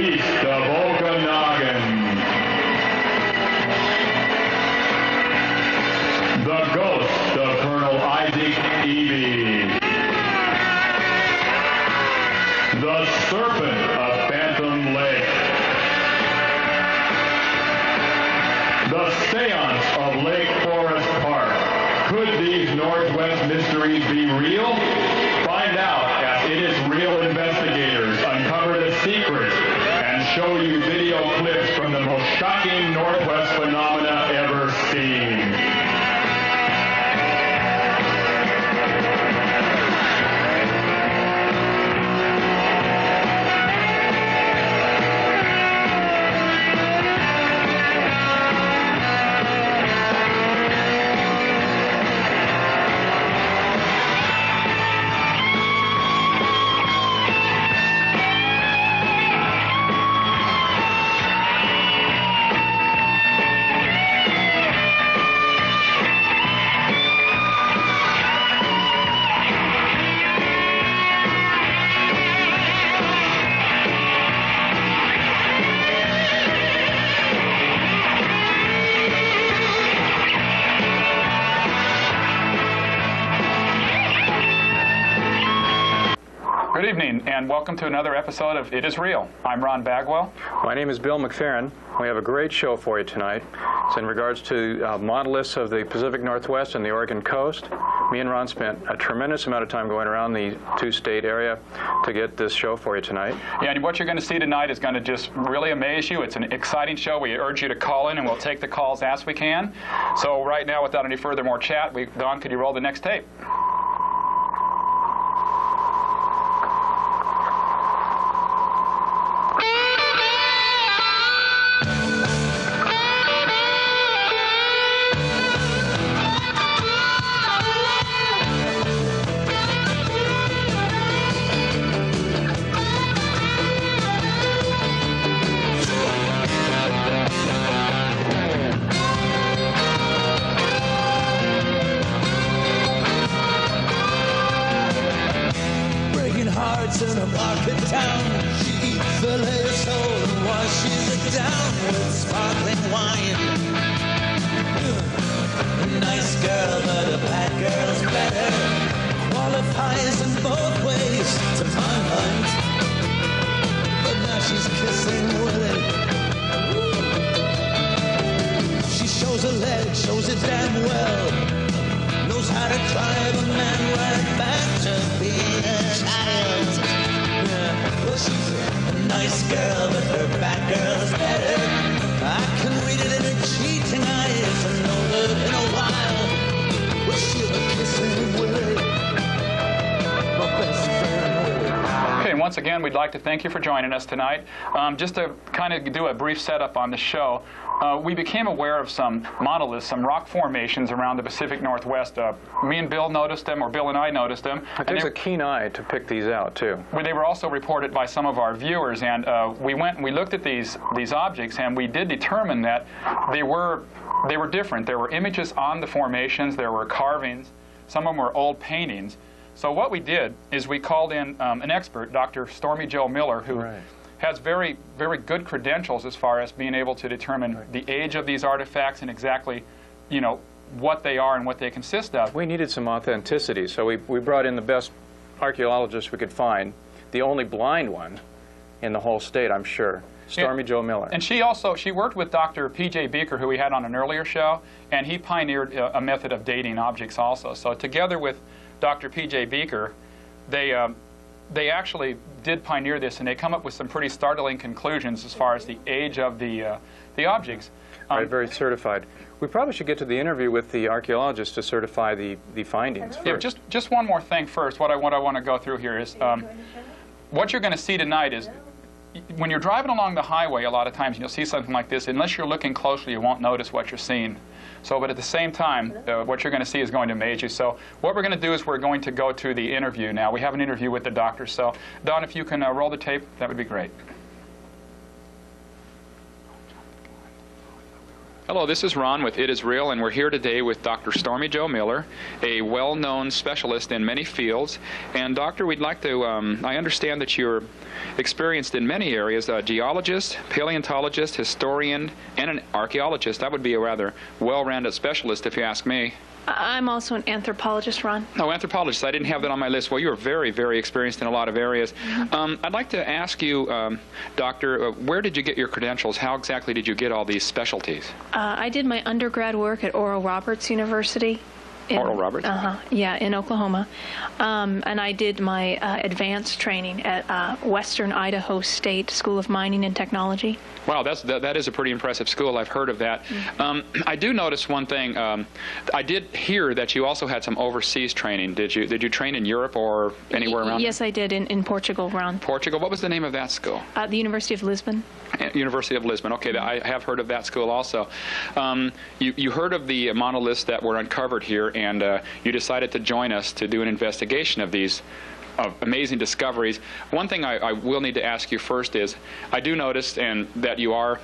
east of Okanagan. The ghost of Colonel Isaac Eby. The serpent of Phantom Lake. The seance of Lake Forest Park. Could these Northwest mysteries be real? Find out as It Is Real investigators uncover the secret and show you video clips from the most shocking Northwest phenomena ever seen. Good evening, and welcome to another episode of It Is Real. I'm Ron Bagwell. My name is Bill McFerrin. We have a great show for you tonight. It's in regards to monoliths of the Pacific Northwest and the Oregon coast. Me and Ron spent a tremendous amount of time going around the two-state area to get this show for you tonight. Yeah, and what you're going to see tonight is going to just really amaze you. It's an exciting show. We urge you to call in, and we'll take the calls as we can. So right now, without any further more chat, Don, could you roll the next tape? In a market town, she eats filet of soul and washes it down with sparkling wine. A nice girl, but a bad girl's better. Qualifies in both ways, to my mind. But now she's kissing Willie. She shows her leg, shows it damn well. Knows how to drive a man right back to being a child. Well, she's a nice girl, but her bad girl's better. I can read it in her cheating eyes and know that in a while, well, she'll be kissing Willie, my best friend Willie. Okay, and once again, we'd like to thank you for joining us tonight. Just to kind of do a brief setup on the show, we became aware of some monoliths, some rock formations around the Pacific Northwest. Me and Bill noticed them, or Bill and I noticed them. It takes a keen eye to pick these out, too. Well, they were also reported by some of our viewers, and we went and we looked at these objects, and we did determine that they were different. There were images on the formations, there were carvings, some of them were old paintings. So what we did is we called in an expert, Dr. Stormy Jo Miller, who has very, very good credentials as far as being able to determine the age of these artifacts and exactly, you know, what they are and what they consist of. We needed some authenticity, so we brought in the best archaeologist we could find, the only blind one in the whole state, I'm sure, Stormy Jo Miller. And she worked with Dr. P.J. Beaker, who we had on an earlier show, and he pioneered a method of dating objects also. So together with Dr. P.J. Beaker, they actually did pioneer this, and they come up with some pretty startling conclusions as far as the age of the objects. Right, very certified. We probably should get to the interview with the archaeologist to certify the findings first. Yeah, just one more thing first. What I want to go through here is what you're going to see tonight is when you're driving along the highway, a lot of times you'll see something like this. Unless you're looking closely, you won't notice what you're seeing. So, but at the same time, what you're going to see is going to amaze you. So what we're going to do is we're going to go to the interview now. We have an interview with the doctor. So, Don, if you can roll the tape, that would be great. Hello, this is Ron with It Is Real, and we're here today with Dr. Stormy Jo Miller, a well-known specialist in many fields. And Doctor, we'd like to, I understand that you're experienced in many areas, a geologist, paleontologist, historian, and an archaeologist. That would be a rather well-rounded specialist if you ask me. I'm also an anthropologist, Ron. Oh, anthropologist. I didn't have that on my list. Well, you're very, very experienced in a lot of areas. I'd like to ask you, Doctor, where did you get your credentials? How exactly did you get all these specialties? I did my undergrad work at Oral Roberts University. Oral Roberts? Yeah, in Oklahoma. And I did my advanced training at Western Idaho State School of Mining and Technology. Wow, that is a pretty impressive school. I've heard of that. I do notice one thing. I did hear that you also had some overseas training. Did you train in Europe or anywhere around? Yes, I did in Portugal, Ron. Portugal. What was the name of that school? The University of Lisbon. University of Lisbon. Okay, I have heard of that school also. You heard of the monoliths that were uncovered here, and you decided to join us to do an investigation of these amazing discoveries. One thing I will need to ask you first is, I do notice that you are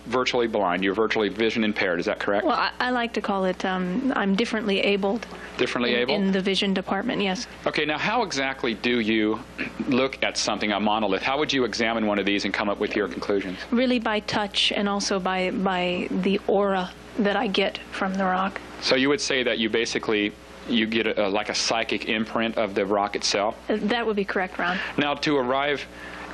virtually blind. You're virtually vision impaired. Is that correct? Well, I like to call it I'm differently abled. Differently able? In the vision department, yes. Okay, now how exactly do you look at something, a monolith? How would you examine one of these and come up with your conclusions? Really by touch and also by the aura that I get from the rock. So you would say that you basically get like a psychic imprint of the rock itself? That would be correct, Ron. Now, to arrive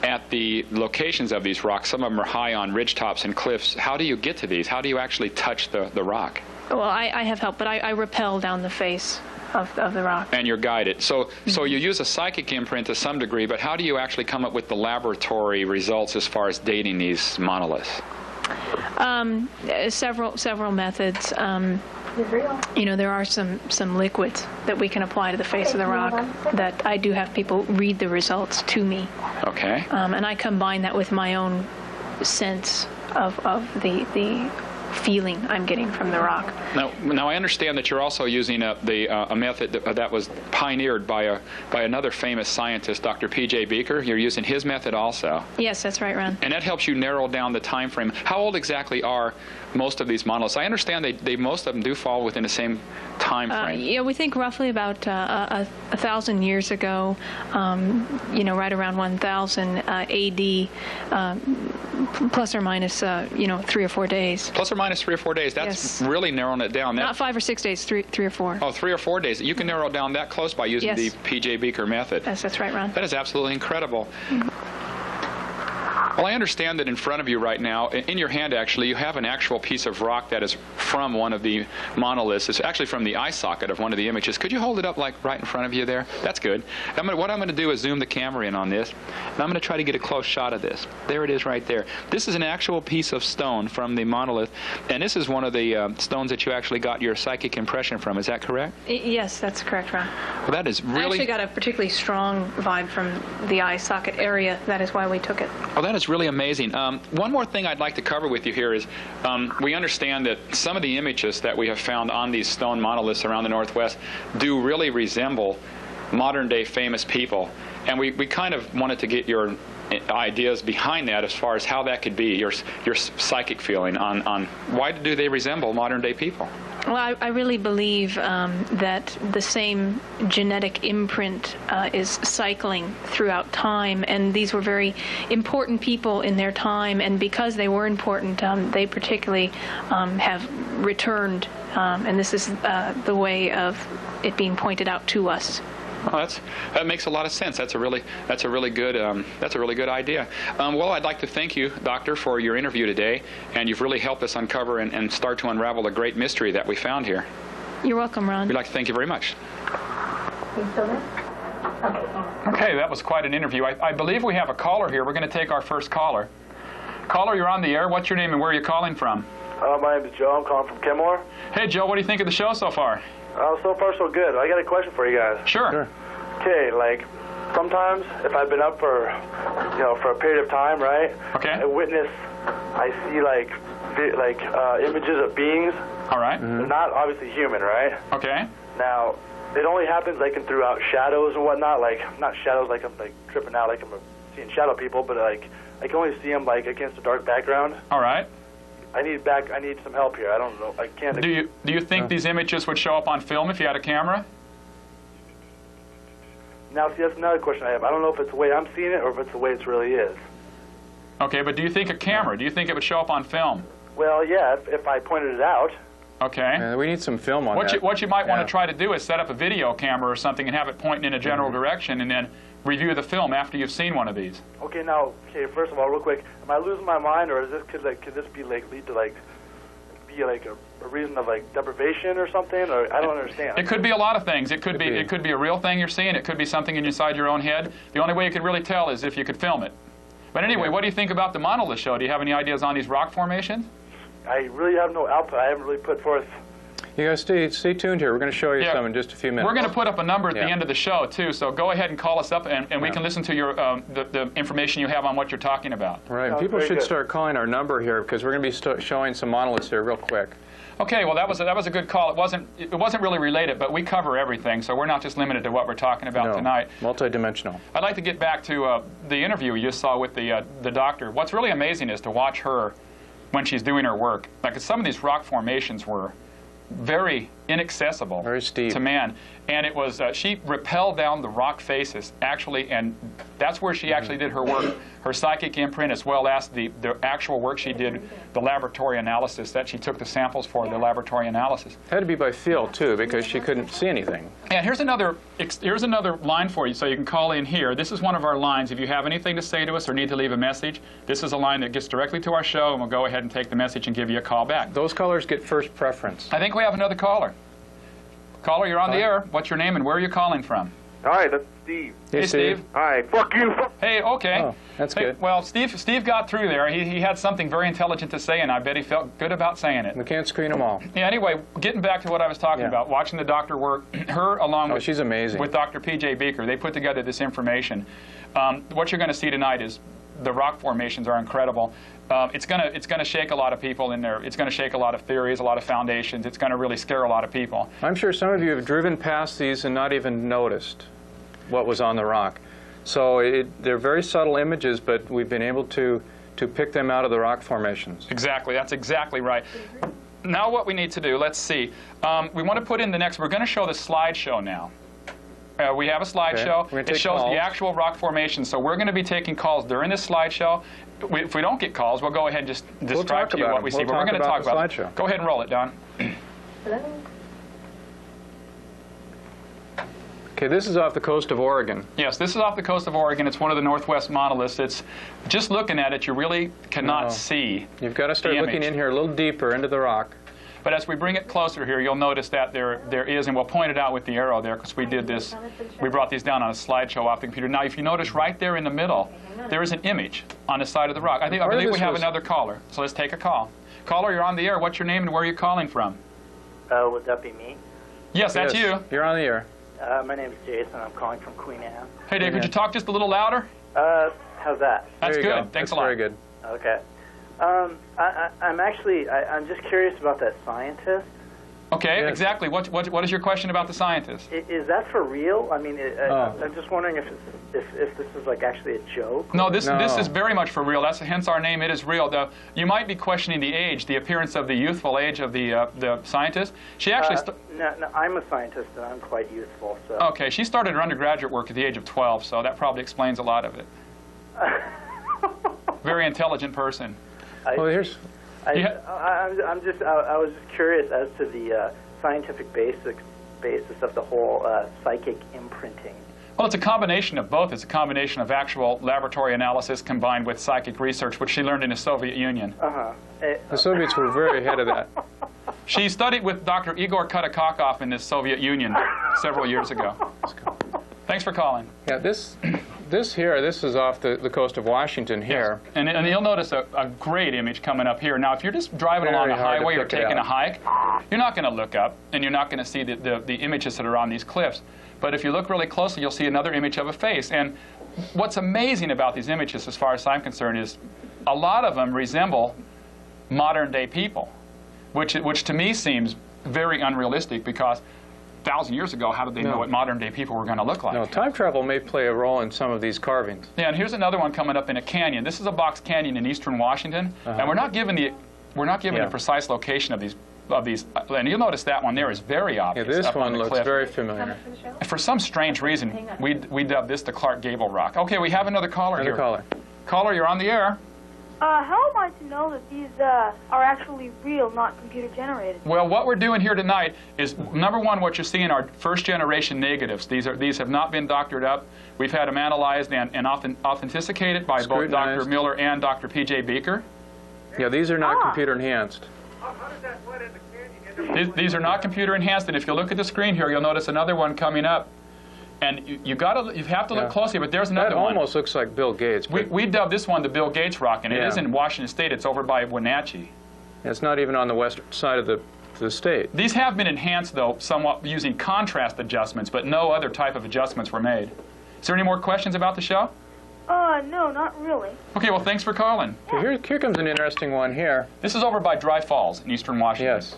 at the locations of these rocks, some of them are high on ridgetops and cliffs. How do you get to these? How do you actually touch the rock? Well, I have help, but I rappel down the face of the rock. And you're guided. So you use a psychic imprint to some degree, but how do you actually come up with the laboratory results as far as dating these monoliths? Several methods. You know, there are some liquids that we can apply to the face of the rock that I do have people read the results to me. Okay. And I combine that with my own sense of the feeling I'm getting from the rock. Now I understand that you're also using a method that was pioneered by another famous scientist, Dr. P.J. Beaker. You're using his method also. Yes, that's right, Ron. And that helps you narrow down the time frame. How old exactly are most of these monoliths? I understand they most of them do fall within the same time frame. Yeah, we think roughly about 1,000 years ago, you know, right around 1000 A.D., plus or minus, you know, 3 or 4 days. Plus or minus 3 or 4 days. That's really narrowing it down. Not 5 or 6 days, 3 or 4. Oh, 3 or 4 days. You can narrow it down that close by using the P.J. Beaker method. Yes, that's right, Ron. That is absolutely incredible. Well, I understand that in front of you right now, in your hand actually, you have an actual piece of rock that is from one of the monoliths. It's actually from the eye socket of one of the images. Could you hold it up like right in front of you there? That's good. What I'm going to do is zoom the camera in on this, and I'm going to try to get a close shot of this. There it is right there. This is an actual piece of stone from the monolith, and this is one of the stones that you actually got your psychic impression from. Is that correct? Yes, that's correct, Ron. Well, that is really... I actually got a particularly strong vibe from the eye socket area. That is why we took it. Oh, that is really amazing. One more thing I'd like to cover with you here is we understand that some of the images that we have found on these stone monoliths around the Northwest do really resemble modern-day famous people. And we kind of wanted to get your ideas behind that as far as how that could be, your psychic feeling on why do they resemble modern-day people? Well, I really believe that the same genetic imprint is cycling throughout time, and these were very important people in their time, and because they were important, they particularly have returned, and this is the way of it being pointed out to us. Well, that makes a lot of sense. That's a really good idea. Well, I'd like to thank you, Doctor, for your interview today, and you've really helped us uncover and start to unravel the great mystery that we found here. You're welcome, Ron. We'd like to thank you very much. You still there? Okay, that was quite an interview. I believe we have a caller here. We're going to take our first caller. Caller, you're on the air. What's your name and where are you calling from? My name is Joe. I'm calling from Kenmore. Hey, Joe, what do you think of the show so far? So far, so good. I got a question for you guys. Sure. Okay, like, sometimes if I've been up for, you know, for a period of time, right? Okay. I see, like, images of beings. All right. They're not obviously human, right? Okay. Now, it only happens, like, throughout shadows and whatnot. Like, not shadows like I'm, like, tripping out, like I'm seeing shadow people, but, like, I can only see them, like, against a dark background. All right. I need some help here. I don't know. I can't. Do you think these images would show up on film if you had a camera? Now, see, that's another question I have. I don't know if it's the way I'm seeing it or if it's the way it really is. Okay, but do you think a camera? Do you think it would show up on film? Well, yeah, if I pointed it out. Okay. We need some film on that. What you might want to try to do is set up a video camera or something and have it pointing in a general direction, and then review the film after you've seen one of these. Okay, now, first of all, real quick, am I losing my mind, or is this could this be lead to a reason of deprivation or something? Or I don't understand. It could be a lot of things. It could be a real thing you're seeing. It could be something inside your own head. The only way you could really tell is if you could film it. But anyway, what do you think about the Monolith show? Do you have any ideas on these rock formations? I really have no output. I haven't really put forth. You guys stay tuned here. We're going to show you some in just a few minutes. We're going to put up a number at the end of the show, too, so go ahead and call us up, and we can listen to your the information you have on what you're talking about. Right. People should start calling our number here, because we're going to be showing some monoliths here real quick. Okay, well, that was a good call. It wasn't really related, but we cover everything, so we're not just limited to what we're talking about tonight. Multidimensional. I'd like to get back to the interview you just saw with the doctor. What's really amazing is to watch her when she's doing her work. Like, some of these rock formations were very inaccessible to man, and it was she rappelled down the rock faces actually, and that's where she actually did her work, her psychic imprint, as well as the actual work she did, the laboratory analysis that she took the samples for, the laboratory analysis. Had to be by feel too, because she couldn't see anything. And here's another line for you, so you can call in here. This is one of our lines. If you have anything to say to us or need to leave a message, this is a line that gets directly to our show, and we'll go ahead and take the message and give you a call back. Those callers get first preference. I think we have another caller. Caller, you're on the air. What's your name and where are you calling from? Hi, that's Steve. Hey, Steve. Hi, fuck you. Hey, okay. Oh, that's good. Well, Steve got through there. He had something very intelligent to say, and I bet he felt good about saying it. We can't screen them all. Yeah, anyway, getting back to what I was talking about, watching the doctor work, her along with, she's amazing. with Dr. P.J. Beaker, they put together this information. What you're going to see tonight is the rock formations are incredible. It's gonna shake a lot of people in there. It's gonna shake a lot of theories, a lot of foundations. It's gonna really scare a lot of people. I'm sure some of you have driven past these and not even noticed what was on the rock. So they're very subtle images, but we've been able to pick them out of the rock formations. Exactly. That's exactly right. Now what we need to do, let's see. We want to put in the next. We're going to show the slideshow now. We have a slideshow. Okay. It shows the actual rock formation. So we're going to be taking calls during this slideshow. If we don't get calls, we'll go ahead and just describe to you what we see. But we're going to talk about it. Go ahead and roll it, Don. Hello? Okay, this is off the coast of Oregon. Yes, this is off the coast of Oregon. It's one of the Northwest monoliths. It's just looking at it, you really cannot see. You've got to start looking in here a little deeper into the rock. But as we bring it closer here, you'll notice that there is, and we'll point it out with the arrow there, because we did this. We brought these down on a slideshow off the computer. Now, if you notice right there in the middle, there is an image on the side of the rock. I believe we have another caller. So let's take a call. Caller, you're on the air. What's your name and where are you calling from? Would that be me? Yes, that's you. You're on the air. My name's Jason. I'm calling from Queen Anne. Hey, Dave, could you talk just a little louder? How's that? That's good. Go. Thanks a lot. Very good. Okay. I'm just curious about that scientist. Okay, exactly. What is your question about the scientist? Is that for real? I mean, I'm just wondering if this is like actually a joke. No, this is very much for real. That's hence our name. It is real. You might be questioning the age, the appearance of the youthful age of the scientist. She actually. No, I'm a scientist and I'm quite youthful. So. Okay, she started her undergraduate work at the age of 12, so that probably explains a lot of it. Very intelligent person. I was just curious as to the scientific basis of the whole psychic imprinting. Well, it's a combination of both. It's a combination of actual laboratory analysis combined with psychic research, which she learned in the Soviet Union. The Soviets were very ahead of that. She studied with Dr. Igor Kudakakov in the Soviet Union several years ago. Thanks for calling. Yeah, this is off the coast of Washington here. Yes. And you'll notice a great image coming up here. Now, if you're just driving along a highway or taking a hike, you're not going to look up, and you're not going to see the images that are on these cliffs. But if you look really closely, you'll see another image of a face. And what's amazing about these images, as far as I'm concerned, is a lot of them resemble modern-day people, which to me seems very unrealistic, because 1,000 years ago, how did they know what modern-day people were going to look like? No, time travel may play a role in some of these carvings. Yeah, and here's another one coming up in a canyon. This is a box canyon in eastern Washington, and we're not given the we're not given Yeah. a precise location of these. And you'll notice that one there is very Yeah, obvious. this up on one the looks cliff. very familiar. For some strange reason, we dubbed this the Clark Gable Rock. Okay, we have another caller Another here. caller. Caller, you're on the air. How am I to know that these are actually real, not computer generated? Well, what we're doing here tonight is, number one, what you're seeing are first-generation negatives. These have not been doctored up. We've had them analyzed and authenticated by both Dr. Scrutinized. Miller and Dr. P.J. Beaker. Yeah, these are not computer enhanced. These are not computer enhanced, and if you look at the screen here, you'll notice another one coming up. And you have to look Yeah. closely, but there's another That one. almost looks like Bill Gates, but We dubbed this one the Bill Gates Rock, and it Yeah. is in Washington State. It's over by Wenatchee. it's not even on the western side of the state. These have been enhanced, though, somewhat using contrast adjustments, but no other type of adjustments were made. Is there any more questions about the show? No, not really. Okay, well, thanks for calling. So here comes an interesting one here. This is over by Dry Falls in eastern Washington. Yes.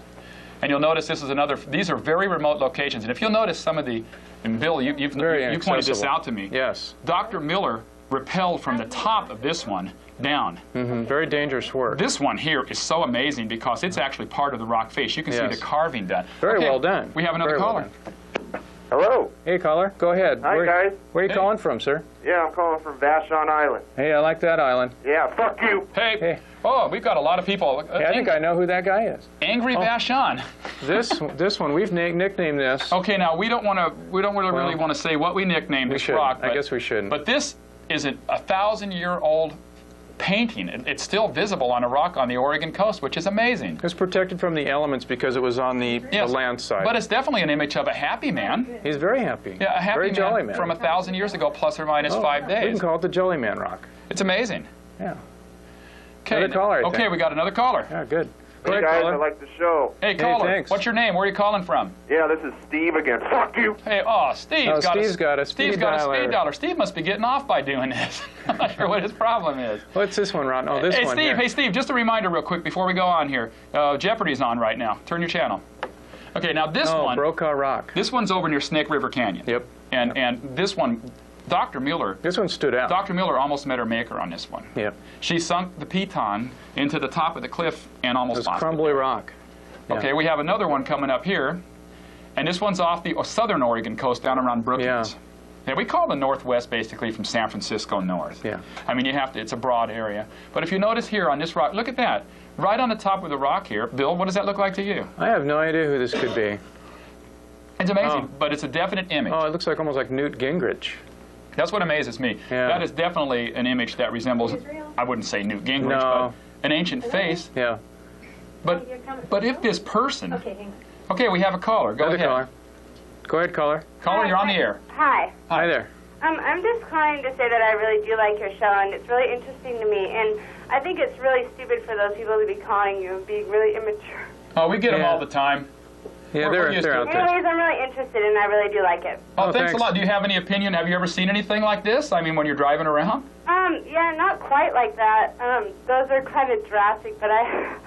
And you'll notice this is another, these are very remote locations. And if you'll notice some of the, and Bill, you Very pointed this accessible. out to me. Yes. Dr. Miller rappelled from the top of this one down. Very dangerous work. This one here is so amazing because it's actually part of the rock face. You can see Yes. the carving done. Very Okay, well done. We have another Very well caller. done. Hello. Hey, caller, go ahead. Hi, guys. Where are you Hey. calling from, sir? Yeah, I'm calling from Vashon Island. Hey, I like that island. Yeah, fuck you. Hey. Hey. Oh, we've got a lot of people. Hey, I think I know who that guy is. Angry Vashon. This one, we've nicknamed this. Okay, now we don't really want to say what we nicknamed We this should. rock. I but- guess we shouldn't. But this is a 1,000-year-old painting. It's still visible on a rock on the Oregon coast, which is amazing. It's protected from the elements because it was on the Yes, land side. But it's definitely an image of a happy man. He's very happy. Yeah, a happy very man, jolly man. from 1,000 years ago, plus or minus 5 We can days. call it the Jolly Man Rock. It's amazing. Yeah. Okay, Another caller, I okay, think. we got another caller. Yeah, good. Go Hey, ahead, guys, I caller. like the show. Hey, caller, thanks. what's your name? Where are you calling from? Yeah, this is Steve again. Fuck you. Hey, Steve's got Steve's got a Steve's speed got a dialer. speed dialer. Steve must be getting off by doing this. I'm not sure what his problem is. What's this one, Ron? Oh, this Hey, one Steve, here. hey, Steve, just a reminder real quick before we go on here. Jeopardy's on right now. Turn your channel. Okay, now this one, Brokaw Rock. this one's over near Snake River Canyon. Yep. And this one, Dr. Miller, This one stood out. Dr. Miller almost met her maker on this one. Yep. She sunk the piton into the top of the cliff and almost It's lost it. crumbly rock. Yeah. Okay, we have another one coming up here, and this one's off the southern Oregon coast down around Brookings. Yeah, we call the Northwest basically from San Francisco north. Yeah. I mean, it's a broad area. But if you notice here on this rock, look at that. Right on the top of the rock here, Bill, what does that look like to you? I have no idea who this could be. It's amazing, Oh. but it's a definite image. Oh, it looks like almost like Newt Gingrich. That's what amazes me. Yeah. That is definitely an image that resembles, I wouldn't say Newt Gingrich, No. but an ancient face. Yeah. But if this person... Okay, we have a caller. Go Another ahead. caller. Go ahead, caller. Caller, you're on the air. Hi. Hi there. I'm just calling to say that I really do like your show, and it's really interesting to me. And I think it's really stupid for those people to be calling you and being really immature. Oh, we get them Yeah. all the time. Yeah, We're used they're to out it. there. Anyways, I'm really interested, and I really do like it. Oh, Oh, thanks a thanks. lot. Do you have any opinion? Have you ever seen anything like this? I mean, when you're driving around? Yeah, not quite like that. Those are kind of drastic, but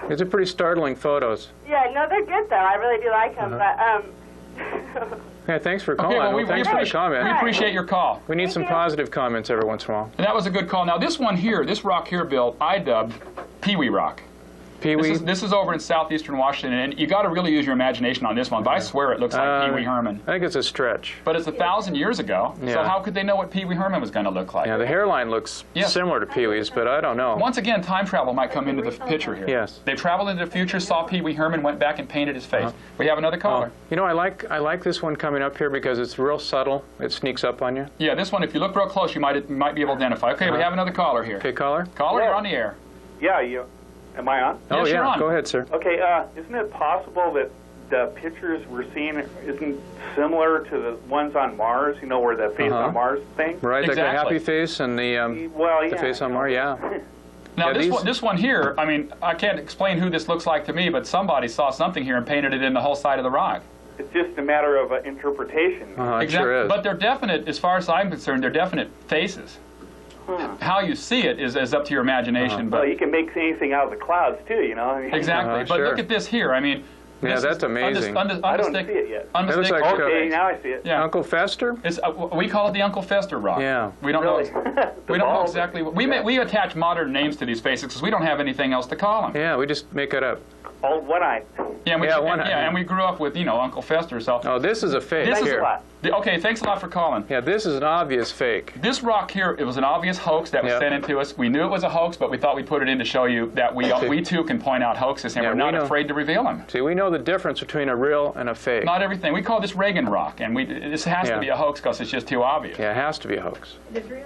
These are pretty startling photos. yeah, no, they're good though. I really do like them, Uh-huh. Yeah, thanks for calling. Okay, well, we Thanks for the appreciate, comment. we appreciate your call. We need some positive comments every once in a while. And that was a good call. Now, this one here, this rock here, Bill, I dubbed Pee-wee Rock. Pee-wee. This is over in southeastern Washington, and you got to really use your imagination on this one, but I swear it looks like Pee-wee Herman. I think it's a stretch. But it's 1,000 years ago, so Yeah. how could they know what Pee-wee Herman was going to look like? Yeah, the hairline looks Yeah. similar to Pee-wee's, but I don't know. Once again, time travel might come into the picture here. Yes. They traveled into the future, saw Pee-wee Herman, went back and painted his face. We have another caller. You know, I like this one coming up here because it's real subtle. It sneaks up on you. Yeah, this one, if you look real close, you might be able to identify. Okay, we have another caller here. Okay, caller? Caller, Yeah. you're on the air. Yeah, am I on? Oh, Yes, you're yeah. on. Go ahead, sir. Okay, isn't it possible that the pictures we're seeing isn't similar to the ones on Mars, you know, where the face Uh-huh. on Mars thing? Right, like the Exactly. happy face and the Well, yeah. face on Mars, yeah. Now, Yeah, this one here, I mean, I can't explain who this looks like to me, but somebody saw something here and painted it in the whole side of the rock. It's just a matter of interpretation. It sure is. But they're definite, as far as I'm concerned, they're definite faces. How you see it is up to your imagination. Well, But you can make anything out of the clouds, too, you know? I mean, exactly. But sure. look at this here. I mean, Yeah, that's amazing. I don't see it yet. It looks like, Okay, now I see it. Yeah. Uncle Fester? It's, we call it the Uncle Fester rock. Yeah. We don't Really? know. We don't know exactly. We attach modern names to these faces because we don't have anything else to call them. Yeah, we just make it up. Oh, one eye. Yeah, and we, Yeah, and, one eye. yeah, and we grew up with Uncle Fester. So Oh, this is a fake This is here. a lot. okay, thanks a lot for calling. Yeah, this is an obvious fake. This rock here, it was an obvious hoax that was Yep. sent in to us. We knew it was a hoax, but we thought we'd put it in to show you that we too can point out hoaxes, and Yeah, we're we not know. afraid to reveal them. See, we know the difference between a real and a fake. Not everything. We call this Reagan rock, and this has Yeah. to be a hoax because it's just too obvious. Yeah, it has to be a hoax. It is real.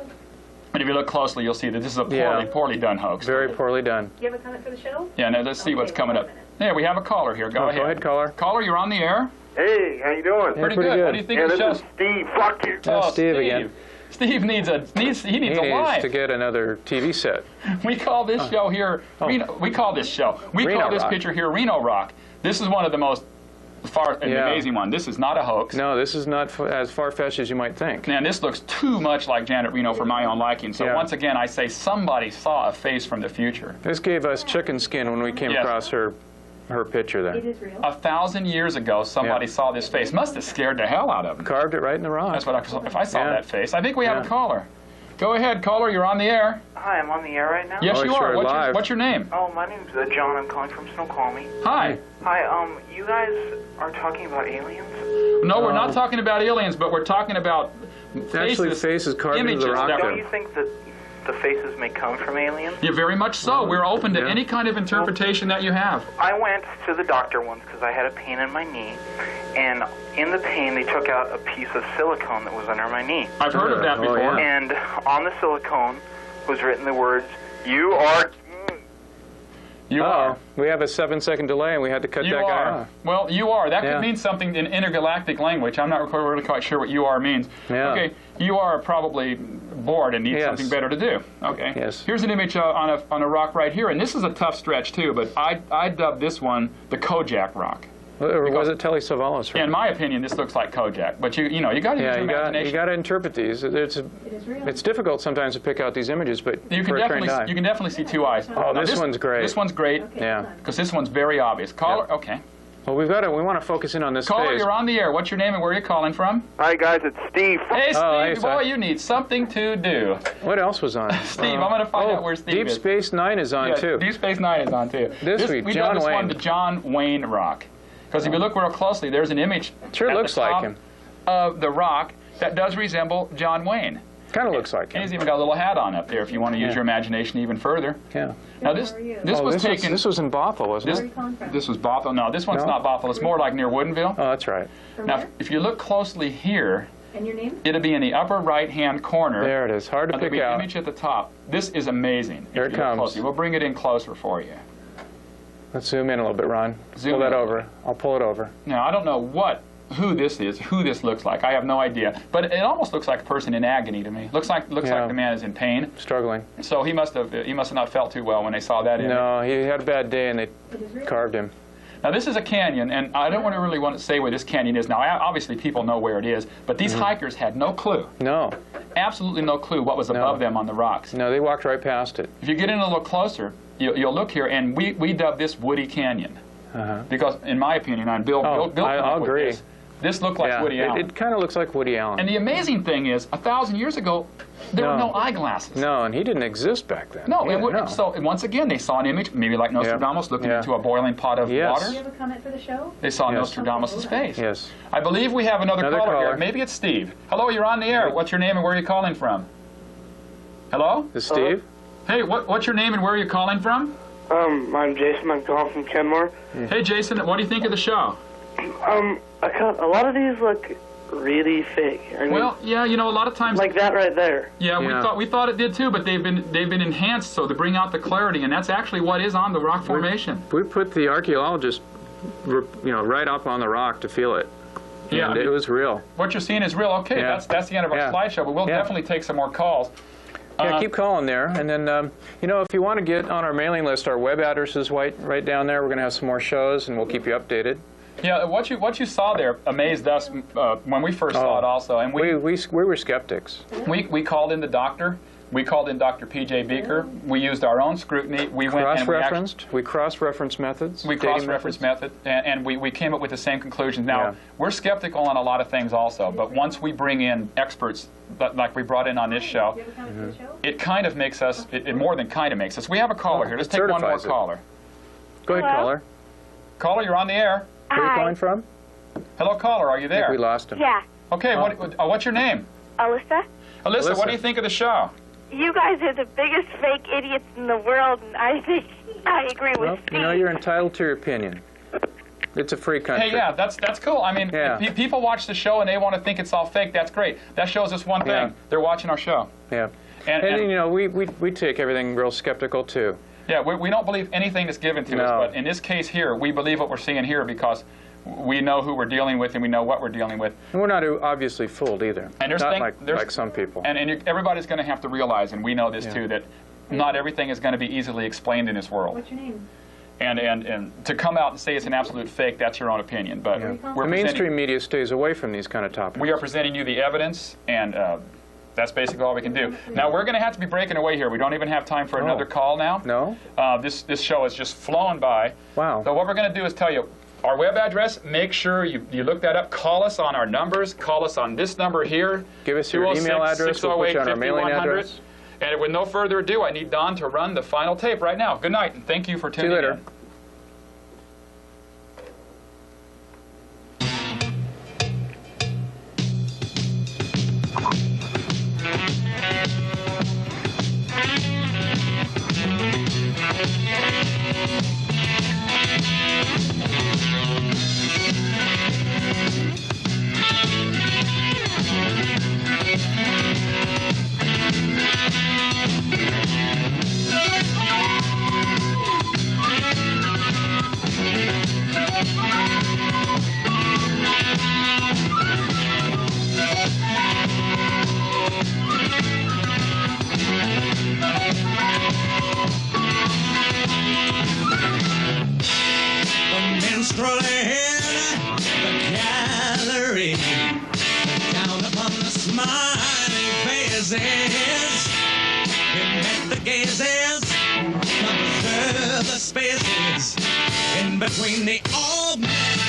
And if you look closely, you'll see that this is a Yeah. poorly done hoax. Very poorly done. Do you have a comment for the show? Yeah, now let's see what's coming up. Yeah, we have a caller here. Go ahead. Go ahead, caller. Caller, you're on the air. Hey, how you doing? Yeah, Pretty pretty good. good. What do you think Yeah, of the this show? is Steve. Fuck you. That's Steve again. Steve needs a He needs life. to get another TV set. We call this show here. We call this show. We Reno call this Rock. picture here Reno Rock. This is one of the most amazing one. This is not a hoax. No, this is not as far-fetched as you might think. Man, this looks too much like Janet Reno for my own liking. So Yeah. once again, I say somebody saw a face from the future. This gave us chicken skin when we came Yes. across her picture there. It is real. 1,000 years ago, somebody Yeah. saw this face. Must have scared the hell out of them. Carved it right in the rock. That's what if I saw Yeah. that face. I think we have Yeah. a caller. Go ahead, caller. You're on the air. Hi, I'm on the air right now. Yes, Oh, you sure, are. live. What's your name? Oh, my name's John. I'm calling from Snoqualmie. Hi. Hi, you guys are talking about aliens? No, we're not talking about aliens, but we're talking about Actually, faces carved into images the rock that there. Don't you think that the faces may come from aliens? Yeah, very much so. We're open to Yeah. any kind of interpretation that you have. I went to the doctor once because I had a pain in my knee, and in the pain they took out a piece of silicone that was under my knee. I've heard of that Oh, before. yeah. And on the silicone was written the words, "You are..." You are. We have a 7-second delay, and we had to cut You that guy are. off. Well, you are. That Yeah. could mean something in intergalactic language. I'm not really quite sure what you are means. Yeah. Okay, you are probably bored and need Yes. something better to do. Okay. Yes. Here's an image on a rock right here, and this is a tough stretch too, but I dubbed this one the Kojak rock. Or was it Telly Savalas? In my opinion, this looks like Kojak, but you got to use your imagination. you got to interpret these. It's difficult sometimes to pick out these images, but You for can a trained eye. definitely see two eyes. Oh, Now, this one's great. This one's great Yeah. because this one's very obvious. Caller, okay. Well, we want to focus in on this Caller, face. you're on the air. What's your name and where are you calling from? Hi, guys. It's Steve. Hey, Steve, hey, boy, son. you need something to do. What else was on? Steve, I'm going to find out where Steve Deep is. Space Nine is on Yeah, too. Deep Space Nine is on too. Week, we John did this one Wayne. the John Wayne rock. Because if you look real closely, there's an image Sure at looks the like top him. of the rock that does resemble John Wayne. Kind of looks like And him. he's even got a little hat on up there if you want to use Yeah. your imagination even further. Yeah. Now this was taken. This was in Bothell, wasn't it? This was Bothell. No, this one's No? not Bothell. It's more like near Woodinville. Oh, that's right. Now, if you look closely here, And your name? it'll be in the upper right-hand corner. There it is. Hard to There'll pick be an out. image at the top. This is amazing. Here if it you look comes. closely. We'll bring it in closer for you. Let's zoom in a little bit, Ron. Zoom Pull that in. over. I'll pull it over. Now, I don't know who this is, who this looks like. I have no idea. But it almost looks like a person in agony to me. Looks like Yeah. the man is in pain. Struggling. So he must have not felt too well when they saw that image. No, he had a bad day, and they carved him. Now, this is a canyon, and I don't really want to say where this canyon is now. Obviously, people know where it is, but these hikers had no clue, No. absolutely no clue what was above them on the rocks. No, they walked right past it. If you get in a little closer, you'll look here, and we dub this Woody Canyon. Because, in my opinion, Bill I'll came up with agree. this looked like Yeah, Woody Allen. it kind of looks like Woody Allen. And the amazing thing is, 1,000 years ago, there were no eyeglasses. No, and he didn't exist back then. No, Yeah, so once again, they saw an image, maybe like Nostradamus, looking Yeah. into a boiling pot of Yes. water. Do you have a comment for the show? They saw Yes. Nostradamus' face. Yes. I believe we have another caller here. caller. Maybe it's Steve. Hello, you're on the air. What's your name and where are you calling from? Hello? Is Steve? Hey, what's your name and where are you calling from? I'm Jason. I'm calling from Kenmore. Hey, Jason, what do you think of the show? A lot of these look really fake. I mean, Well, yeah, a lot of times. like that right there. Yeah, we thought it did too, but they've been enhanced so to bring out the clarity, and that's actually what is on the rock formation. We put the archaeologist, right up on the rock to feel it. Yeah, And it was real. What you're seeing is real. Okay, Yeah. that's the end of our Yeah. slideshow, but we'll Yeah. definitely take some more calls. Yeah, keep calling there. And then, if you want to get on our mailing list, our web address is right down there. We're going to have some more shows, and we'll keep you updated. Yeah, what you saw there amazed us when we first saw it also, and We were skeptics. we called in the doctor. We called in Dr. P.J. Beaker. We used our own scrutiny. We went and we cross-referenced methods. We cross-referenced method, and we came up with the same conclusions. Now, we're skeptical on a lot of things also, but once we bring in experts, like we brought in on this show, it kind of makes us, it more than kind of makes us. We have a caller here. Let's take one more caller. Go ahead, caller. Caller, you're on the air. Where are you calling from? Hello, caller. Are you there? I think we lost him. Yeah. Okay, what's your name? Alyssa? Alyssa, what do you think of the show? You guys are the biggest fake idiots in the world, and I think I agree with Steve. You know, you're entitled to your opinion. It's a free country. Hey, yeah, that's cool. I mean, if people watch the show and they want to think it's all fake, that's great. That shows us one thing. They're watching our show. Yeah. And you know, we take everything real skeptical, too. Yeah, we don't believe anything that's given to us, but in this case here, we believe what we're seeing here because we know who we're dealing with and we know what we're dealing with. And we're not obviously fooled either. And there's like some people. And everybody's going to have to realize, and we know this too, that not everything is going to be easily explained in this world. What's your name? And to come out and say it's an absolute fake, that's your own opinion. But the mainstream media stays away from these kind of topics. We are presenting you the evidence, and that's basically all we can do. Now, we're going to have to be breaking away here. We don't even have time for another call now. No? This show has just flown by. Wow. So what we're going to do is tell you our web address. Make sure you look that up. Call us on our numbers. Call us on this number here. Give us your email address. We'll put you on our mailing address. And with no further ado, I need Don to run the final tape right now. Good night, and thank you for tuning in. Between the old man's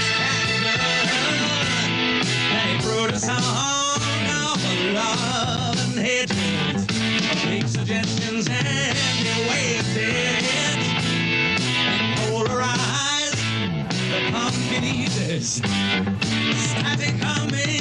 passion and he wrote a song of love and hatred, of big suggestions and he waited and polarized the communities, static coming.